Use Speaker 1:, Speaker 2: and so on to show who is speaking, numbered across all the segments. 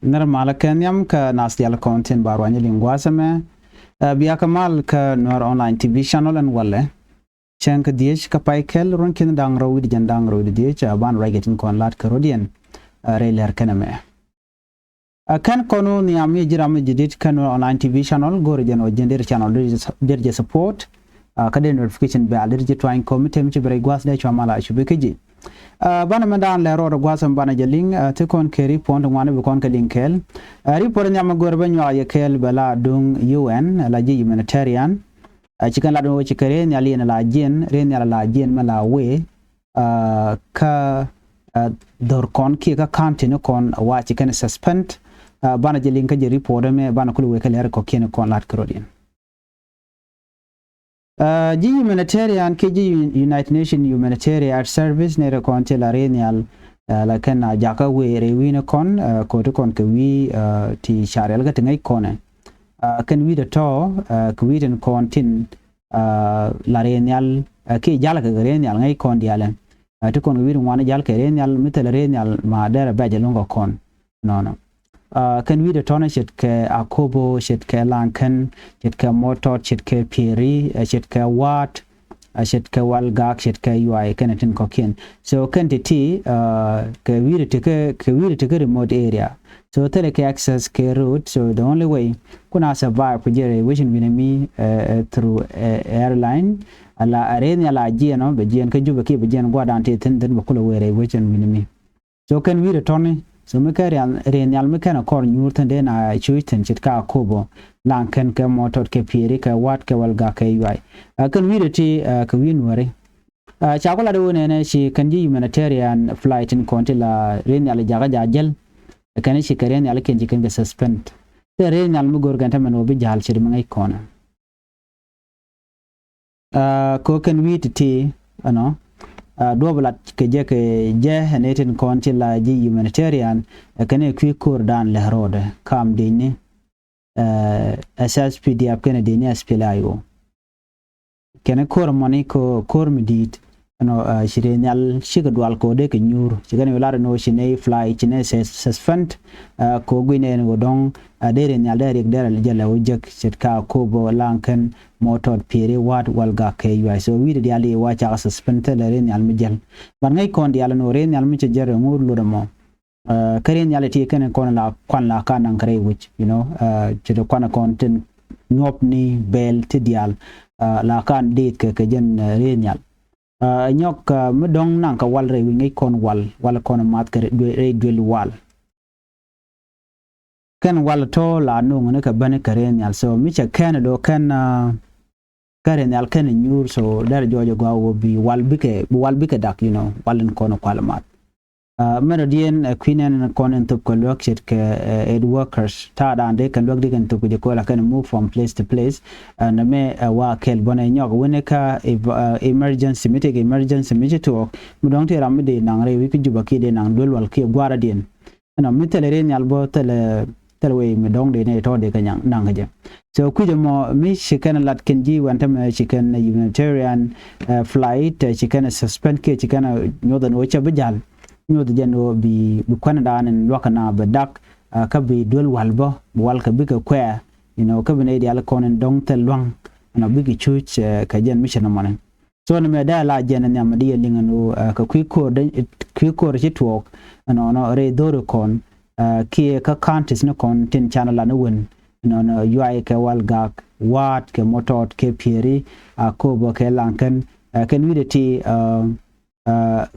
Speaker 1: normal kenyam ka nastial content barwanya lingwasame biya kamal ka Nuer online TV channel and walle chen ka diech ka paikel ron kin dang rawid jan dang rawid diech ban ragetin kon lat ka rodien reler kaname kan kono ni ami jiram jidit kan online TV channel gore jan o jender channel derje support ka notification be alerje twain committee mi bre gwas de chamala shubekiji bana mandan le ro gwasam bana jeling te kon keri pont ngwana be kon ka linkel report nyama gorbe nywa yekel bala dung UN la ji humanitarian chikan la do chikere ni ali na la jin re ni la jin mala we ka dor kon ki ka continue kon wa chikan suspend bana jeling ka je report me bana kulu we kale ko ken kon lat krodin G humanitarian KG United Nations humanitarian service ne rekonte la renial la kana jaka we rewina kon ko to kon ke wi ti sharel ga tingai kone kan wi de to ko wi den kon tin la renial ke jala ga renial ngai kon diale to kon wi wana jal ke renial mitel renial ma dara ba jalongo kon no kan we the tona shit ke akobo shit ke lankan shit ke motor shit ke piri shit ke wat shit ke walgak shit ke ui kan tin kokin so kan ti ke we the remote area so tele ke access ke route so the only way kuna survive kujere vision binami through airline ala arena la no be jien ke juba ke be jien gwa dante tin bakula were vision binami so kan we the tona so me kare renyal me kana kor nyurten de na chuiten chitka kobo lanken ke motor ke piri ke wat ke walga ke ui kan wiriti ke winware chakola do ne shi kanji humanitarian flight in kontila renyal jaga jajel kan shi kare renyal kenji kan suspend te renyal mu gorganta man obi jal shi ngai kona ko kan wiriti ano doblat ke je hanetin konti la ji humanitarian kane kwi kurdan le rode kam dini SSPDF kane dini SPLIO kane kor moni ko kor midit no shirenyal shigadwal ko de ke nyur shigane wala no shine fly chine suspend ko gwine no dong dere nyal dere dere jala wujak shitka ko bo lankan motor pere wat walga ke ui so wi de ali wa cha suspend le ren al mijal ban ngai kon dial no ren al mi jere ngur lo mo karen yal ti ken kon la kwan la kan kare which you know to kwana content nyop ni bel ti dial la kan dit ke jen ren yal nyok mu dong nan ka wal re wi ngai kon wal kon mat kare re dwel wal kan wal to la no ngene ka bane karen yal so mi cha kan do kan karen yal kan nyur so dar jojo go wo bi walbike dak you know walen kono kwalamat mero dien queen konen to ko lok shit ke ed workers ta dan de kan lok de kan to ko ko la kan move from place to place na me wa kel bona nyok wone ka emergency meeting to mu don te ram de nang re wi ku juba ki de nang dol wal ki gwara dien na mi tele re nyal bo telwe mi dong de ne to de kan nang ga so kujo mo mi chicken lat kenji wanta me chicken humanitarian flight chicken suspend ke chicken nyoda no cha bajal nyoda jano bi kwana dan lokana badak ka bi dol walbo wal ka bi ka kwa you know ka bine dial konen dong telwang na bi ki chuch ka jen mission manen so na me da la jen na ma di lingano ka kwiko retwork no re doro kon ki ka counties no kon tin channel na won no UI ke walgak wat ke motor ke piri akobo ke lankan ken wideti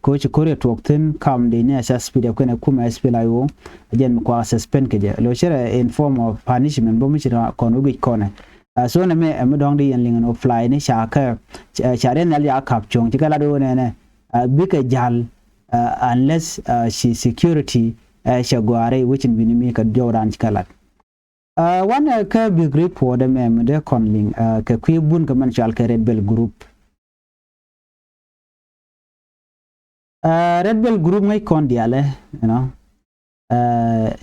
Speaker 1: coach kore tokten kam de ne SSP de kene kuma SPLIO jen ko suspend ke je lo shere in form of punishment bo mi chira kono gi kone so na me dong de yen lingen of fly ne shaka chare na ya kap chong tikala do ne big jal unless she security shagware which in binimi ka joran chikalat one ka big report them de conling ka kwibun ka man chal ka red bell group red bell group ngai kon diale you know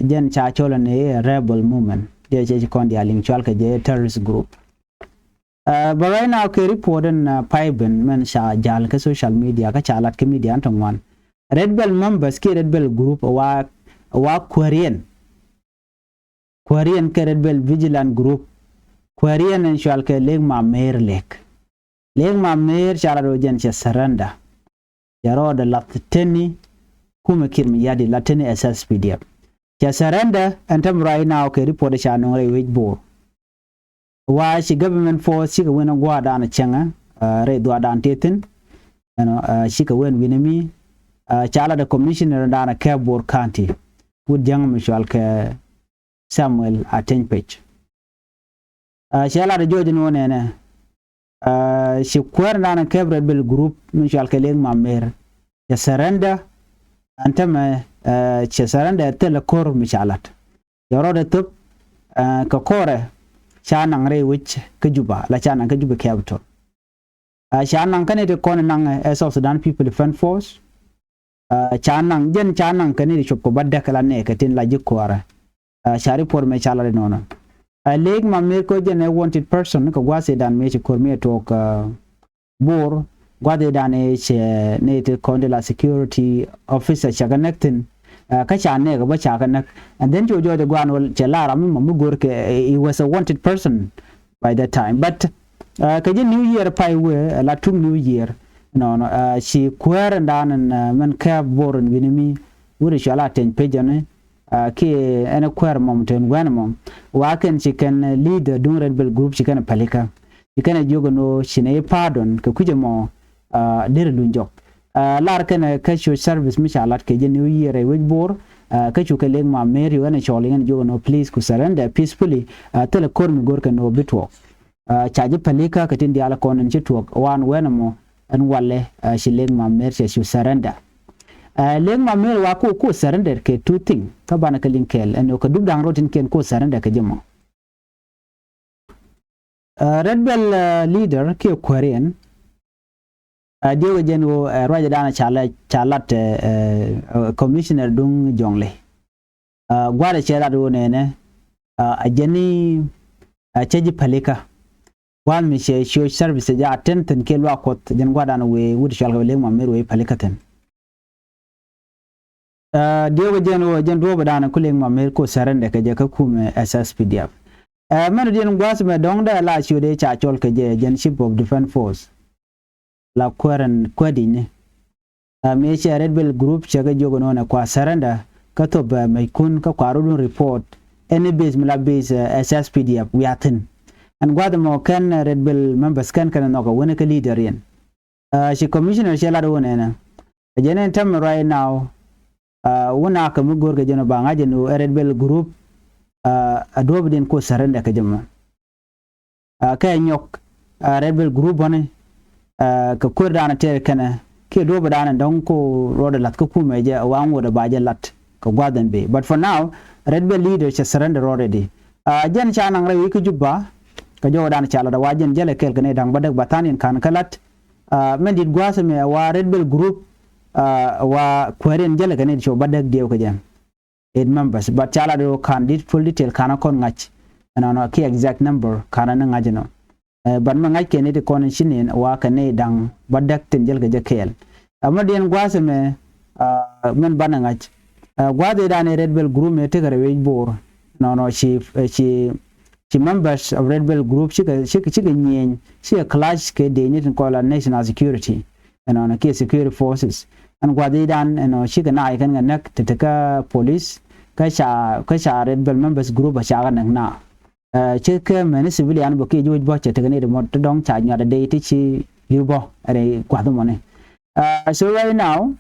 Speaker 1: jen cha chola ne rebel movement de che kon dialing chal ka je terrorist group but right now ka report na paiben man sha jal ka social media ka chalat ka media antong wan red bell members ki red bell group wa Korean Korean ke Red Bell Vigilant Group Korean en shal ke leg ma mer lek leg ma mer chala do jen che surrender yaro da lateni kuma kirmi yadi lateni SSPDF che surrender and tam right now ke report cha no re wage board wa shi government force shi ga wena gwa da na chenga re do da antetin shi ka wen winami chala da commissioner da na Kebor County would young mishal ke Samuel Atenpage shala da George no ne shi kwar da na Kebor Bill group mishal ke leg ma mer ya surrender antama che surrender tele kor mishalat yaro da tup ka kore chanang re which kajuba la chanang kajuba capital chanang kane de kon nang South Sudan People Defense Force chanang jen chanang kane de chop ko badda kala ne katin la jikwara shari por me chala de nono leg ma me ko jen a wanted person ko gwase dan me ko me tok bor gwade dan che ne te kondela security officer chaganektin ka chane ga ba chaganak and then jojo de gwanol chelara mu gor ke he was a wanted person by that time but ka new year pai we la tum new year no she kwere dan man ka born winimi wuri shala ten pejane ke ena kwere mom ten gwanmom wa ken she can lead the Red Bell group she can palika she can jogo no shine pardon ka kujemo der lunjok lar kana ka show service mishalat ke new year which bor ka chu ke leg ma meri wana choli ngan jogo no please ku surrender peacefully tele kor mi gor ka no bitwo chaji palika ka tindi ala konan chitwo wan wena mo an walle shi leg ma mer she surrender leg ma mer wa ko surrender ke two thing ka bana ka linkel en ko dubdang rotin ken ko surrender ka jemo Red Bell leader ke Korean Diego Jenwo Roger Dana Chalat commissioner dung jongle gwada chela do nene ajeni cheji palika wan mi she show service ja atenten ke lwa kot jen gwada na we wudi shalga le ma meru we palika ten Diego Jenwo jen do badana kuling ma mer ko sarande ke je ka kume SSPDF men den gwas me dongda la shude cha chol ke je jen ship of defense force la kwaren kwadine me che Red Bell group chaga jogo nona kwa saranda kato ba mai kun ka kwaro report any base mila base SSPDF we atin and gwada mo kan Red Bell members kan no ka wona ka leader yen she commissioner she la do wona jenen tam right now wona ka mu gorga jeno ba ngaje no Red Bell group adobe den ko saranda ka jama ka nyok Red Bell group bone ka kurda na tere kana ke do badana don ko roda lat ko kuma je wan woda baje lat ka gwadan be but for now Red Bell leader she surrender already jen chanang rewi ku jubba ka jo dan chala da wajen jele kel kane dang badak batanin kan kalat men dit gwasa me wa Red Bell group wa kweren jele kane jo badak dio ka jan 8 members but chala do kan dit full detail kana kon ngach no ki exact number kana ngajino ban ma ngake ne de konin shine wa ka ne dan badak tin jelga jekel amma den gwase me men bana ngach gwade da ne Red Bell group me te gare wage bor no she members of Red Bell group she nyen she clash ke de ni ko la national security no ke security forces and gwade dan no she ga na kan nak te ka police ka sha Red Bell members group ba sha nan na che men civilian bo ke juj bo che te ne mo dong cha nya de ti chi yu bo are kwa do mone so right now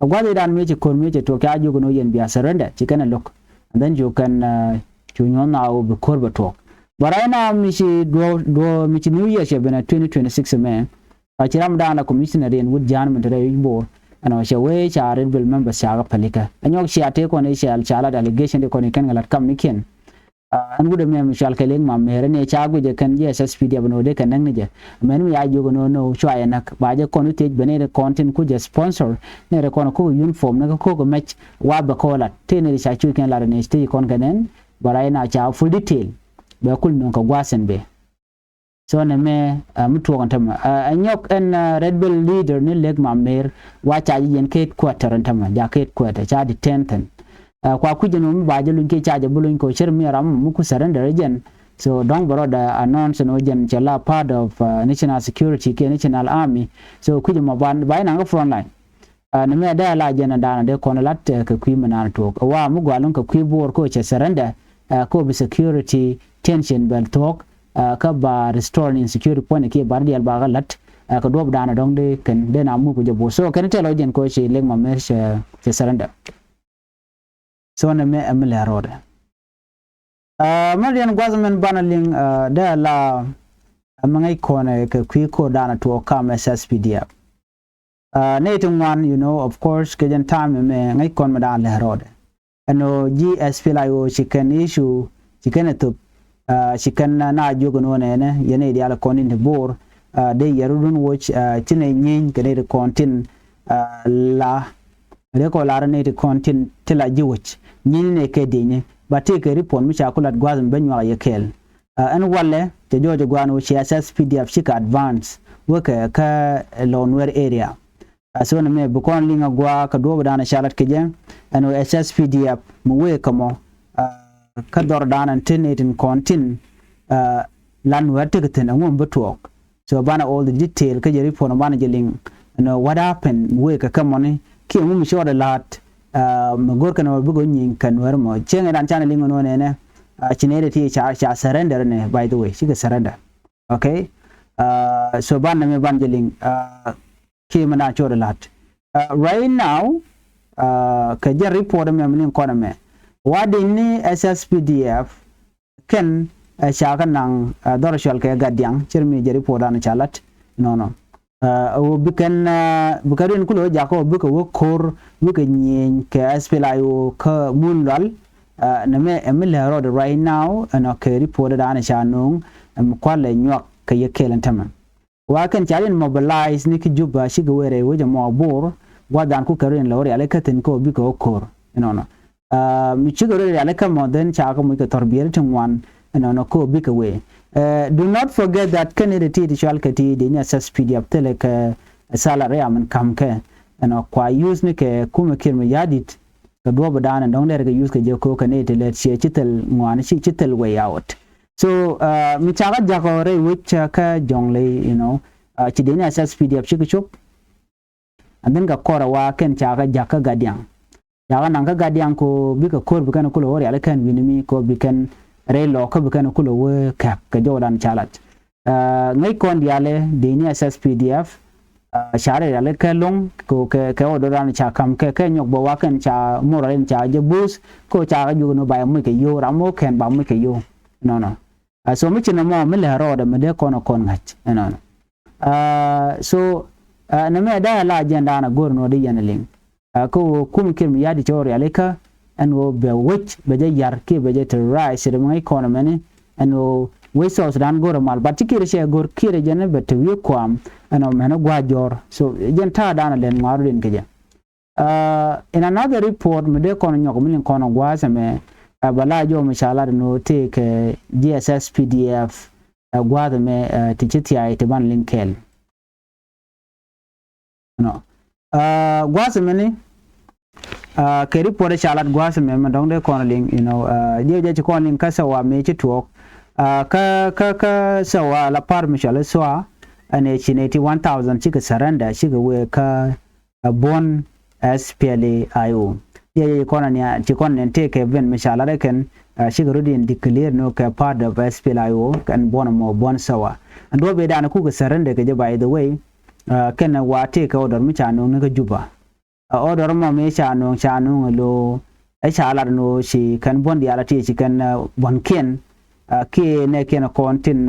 Speaker 1: gwade dan me che kon me che to ka ju no yen bia surrender chi kana look and then you can chu nyon na o be kor ba to but right now mi chi do mi chi new year che bena 2026 me chi ram da na commissioner yen wood jan me de bo ano she we cha Red Bell members cha ga palika anyok shi ate ko ne she al chala delegation de ko ne kan galat kam niken an gude me mishal keleng ma mere ne chagu je kan je SSPD abno de kan nang je men mi ajo no chwa nak ba je kon te bene de content ku je sponsor ne re kon ko uniform na ko ko match wa ba ko la te ne cha chu kan la ne ste kon ganen barai na cha full detail ba kul non ko gwasen be so ne me mutu kan tam anyok en Red Bell leader ne leg ma mer wa cha yen ke quarter tam ja ke quarter cha di 10th kwa kujenu ba jalun ke chaja bulun ko shirmi ram muku surrender jen so don't borrow the announce no jen chala part of national security ke national army so kujema ba na front line na me da la jen da na de kono lat ka kwi mana to wa mu gwalun ka kwi bor ko che surrender ko bi security tension bel talk ka ba restoring security point ke bar dial ba lat ka dob da na dong de ken de na mu ko jabo so kan telo jen ko che leng ma me che surrender so na me amle rode Malian government banaling da la mangai kone ke kwi ko dana to kam SSPDF nating one you know of course ke jan time me ngai kon madan le rode ano GSPLIO chicken issue chicken to chicken na jogo no ne yene dia la konin de bor de yarudun watch chine nyin ke de kontin la le ko la ne de kontin tila jiwch nyin ne ke de bate ke report mi chakulat gwazan benwa yekel an walle te jojo gwano SSPDF shika advance waka ka Nuer area so na me bukon linga gwa ka do dana shalat ke jen ano SSPDF mu we kamo ka dor dana tin kontin lan werte keten ngom betok so bana all the detail ka je report na bana jeling ano what happened we ka kamone ki mu shoda lat magor kana bugo nyin kan war mo chenga dan channel lingo no ne chinere ti cha surrender ne by the way she surrender okay so ban me ban jeling ki mana chora lat right now ka je report me min kono me wadi ni SSPDF ken cha kanang dorashal ke gadyang chirmi je report an chalat no bukan bukarin kulo jako buka wokor buka nyin ke SPLIO ka munlal na me emile road right now ana ke report da ana shanung kwale nyak ke yekelen taman wa kan chalin mobilize ni ki juba shiga were waje mo bor wadan ku karin lawri ale katin ko buka wokor no mi chiga re ale ka modern cha ko mu ka torbiyar tinwan no ko buka we do not forget that candidate to shalkati de SSPDF teleka salary am kam ke kwa use ne ke kuma kirmi yadit ka do badana don da use ke je ko kane te let she chitel ngwan shi chitel way out so mi chaga jakore which ka jongle you know chi de SSPDF shi chuk and then ga kora wa ken chaga jaka gadiang yaga nanga gadiang ko bi ka kor bi kana kulo wori alakan winimi ko bi kan relo ko bukan kulo we kap ka jodan chalat ngai kon diale dini SSPDF share yale kelong ko ke odoran cha kam ke nyok bo waken cha moral cha je bus ko cha ju no ba mu ke yo ramo ken ba mu ke yo no so mi china mo mi le ro de me de kono kon ngach no so na me da la agenda na gor no de yaneling ko kum kim yadi chori aleka and will be which beje yar ke beje to rise the my economy and will we so dan go mal but kire she gor kire jene bet wi kwam and mena gwajor so jen ta dan len maru den keje in another report me de kono nyoko min kono gwasa me bala jo mishala no take GSSPDF gwada me tichiti ai te ban linkel no gwasa me ni ke report shalat gwasa me dong de kono ling you know je kono ling kasawa me chituok ka sawa la par mishala swa ane chineti 1000 chika surrender chika we ka bon SPLIO ye kono ni chikon nen take event mishala reken chika rudin declare no ka part of SPLIO kan bon mo bon sawa and do be dana ku ka surrender ke je by the way ken wa take order mi chano ne ka juba order mo me chano lo ai chala no shi kan bon di ala ti kan bon ken ke ne ken kontin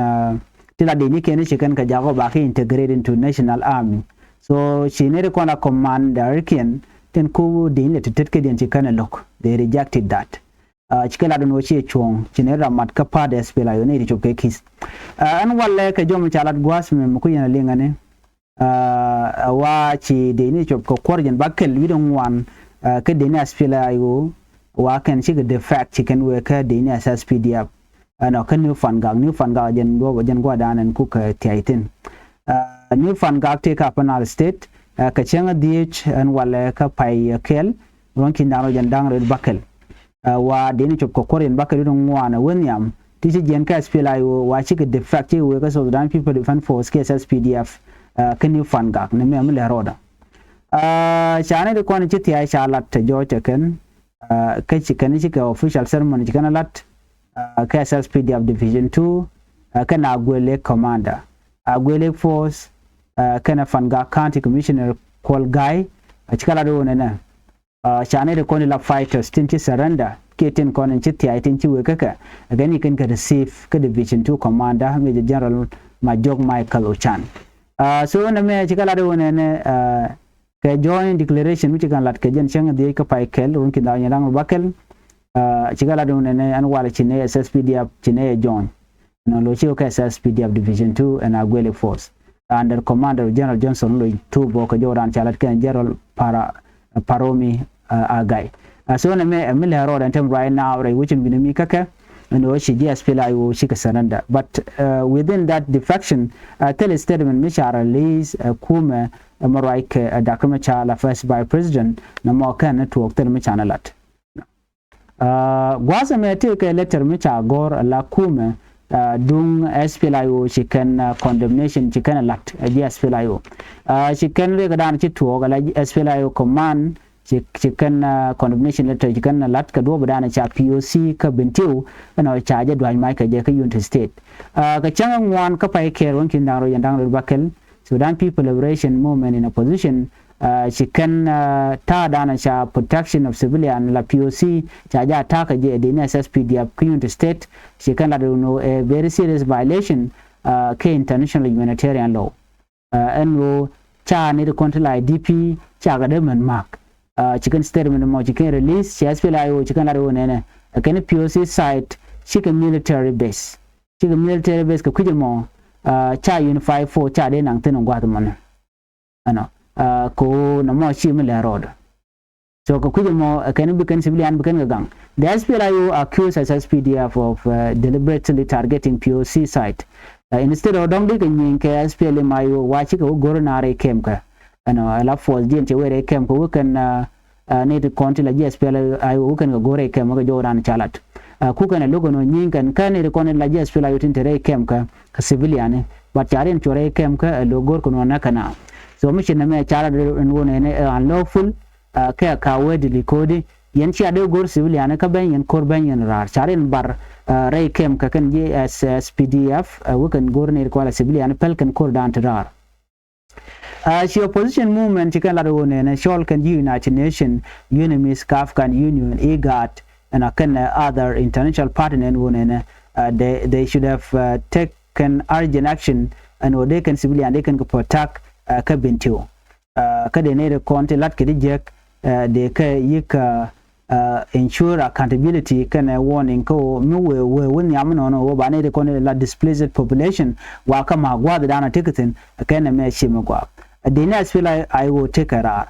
Speaker 1: tila de ni ken shi kan ka jago ba ke integrate into national army so she ne ko na commander ken ten ku de ne tet ke den shi kan lock they rejected that chikela no shi chong chinera mat ka pa de spela yo ne ri choke kis an walle ka jom chalat gwas me ku yana linga ne wa chi de ni chop ko korjen bakel widon wan ke de ni spela yo wa kan shi the fact chicken we ka de ni SSPDF no kan new fan ga jen go danan ku ka tiaitin new fan ga te ka panal state ka chenga dh an wala ka pai kel ron kin dano jen dang red bakel wa deni chop ko koren bakari don wana wenyam tisi jen ka SPLA wa chike defect we ka Sudan People Defense Force SPDF kan yu fanga ne me amle roda chane de kon chiti ay shalat jote ken ka chikani chike official ceremony chikana lat ka SPDF Division 2 kana agwele commander agwele force kana fanga county commissioner call guy chikala do ne chane de kon la fighters tinti surrender ketin kon chiti ay tinti we kaka gani kan ka receive ka Division 2 commander Major General Majok Michael Ochan so na me chikala do ne ka joint declaration which kan lat ka jen chang de ka paikel run ki da nyang bakel chikala do ne an wala chine SSPDF chine join no lo chi ka SSPDF Division 2 and agwele force under commander General Johnson lo tu bo ka joran chalat kan General Paromi agai so na me amile road and tem right now right which bin mi kaka no shi SPLA wo shi ka sananda but within that defection tell statement mi shara release kuma Maraik Dakama Chala first by president na mo kan network tel mi chanalat gwaza me take letter mi cha gor la kuma dung SPLA she can condemnation she can lat SPLA she can le gadan chi to ga SPLA command she can condemnation letter she can lat ka do badana cha POC ka bentiu na cha je dwan mai ka je ka United State ka chang wan ka pai ker won kin daro yandang ro bakel Sudan People Liberation Movement in opposition she can ta dana cha protection of civilian la POC cha ja ta ka je the SSPDF United State she can no a very serious violation ke international humanitarian law and wo cha ne the control IDP cha ga man mark chicken statement mo chicken release SPLA chicken la ne can POC site chicken military base ka kujimo cha unify for cha de nang tin ngwa man ano ko na mo chi mele road so ko kujimo can be civilian bekan gang the SPLA accused SSPDF of deliberately targeting POC site instead of dong de kin ke SPLA mayo wa chi ko goronare kem ka ano ala force din che were kem ko kan ne de konti la SPLA ayo kan go gore kem ga joran chalat ku kan logo no nyin kan ne kon la SPLA yo tin tere kem ka civilian but charen chore kem ka logo ko na kana so mission na me chala ne unlawful ka wedi kodi yen chi ade gor civilian ka ben yen kor ben yen rar charen bar ray kem ka kan SPDF we kan gor ne ko la civilian pel kan kor dan rar she opposition movement chikan la ne shol kan United Nation UNMIS African Union IGAD and other international partners they should have taken urgent action and they can civilian they can protect ka bintio ka de ne konti lat ke jek de ka yika ensure accountability kan warning ko mi we won yam no wo ba ne de kon la displaced population wa ka ma gwa da na ticketing kan me shi me gwa de ne SPLA I will take a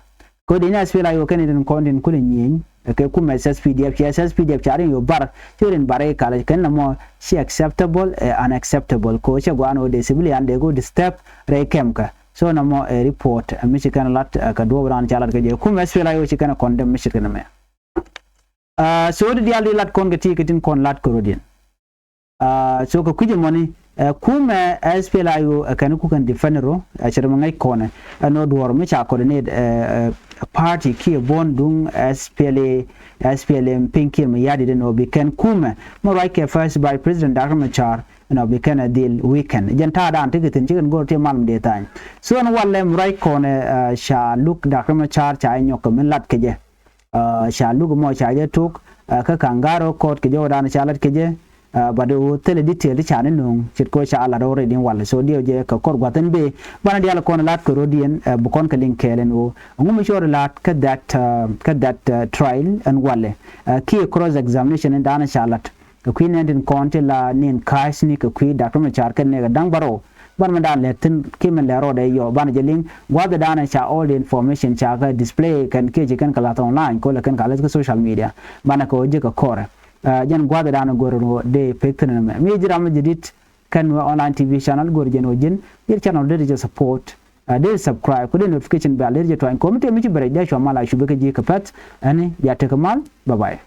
Speaker 1: ko de ne SPLA yo kan den kontin kulin yin ke kuma SSPDF charin yo bar chirin bare kala kan mo she acceptable unacceptable ko che gwa no de civilian de go step re kemka so na mo report Michigan lat ka do ran chalat ke je kuma SPLA yo chikana condemn Michigan me so de dial lat kon ke tikitin kon lat ko rodin so ko kuje moni kuma SPLA yo kan ku kan defenero chirma ngai kone no dwar mi cha coordinate party ki bon dung SPLM pinki mi yadi den obi kan kuma mo right first by president Dr. Machar no be kan a deal weekend janta dan tikitin chicken go te malum de tan so no walle right kone sha look Dr. Machar cha nyok min lat ke je sha look mo cha je tuk ka kangaro court ke jo dan cha lat ke je bado tele detail chane nung chit ko cha ala do redin wal so dio je ka kor gwaten be bana dia ko lat ko rodien bu kon ka link kelen o ngum shore lat ka that trial and wale ki cross examination and dana chalat ka queen and konte la nin kasni ka qui Dr. Machar kan ne dang baro ban ma dan letin ki men le rode yo ban je link gwada dana cha all the information cha ka display kan ke je kan kala online ko la kan kala ko social media bana ko je ka kore jan gwada dana goro de pekten me jiram jidit kan online TV channel gor jen wajin dir channel de support de subscribe ko de notification bell de to en committee mi ci bare de cho mala shu be ke ji ka pat ani ya te kamal bye bye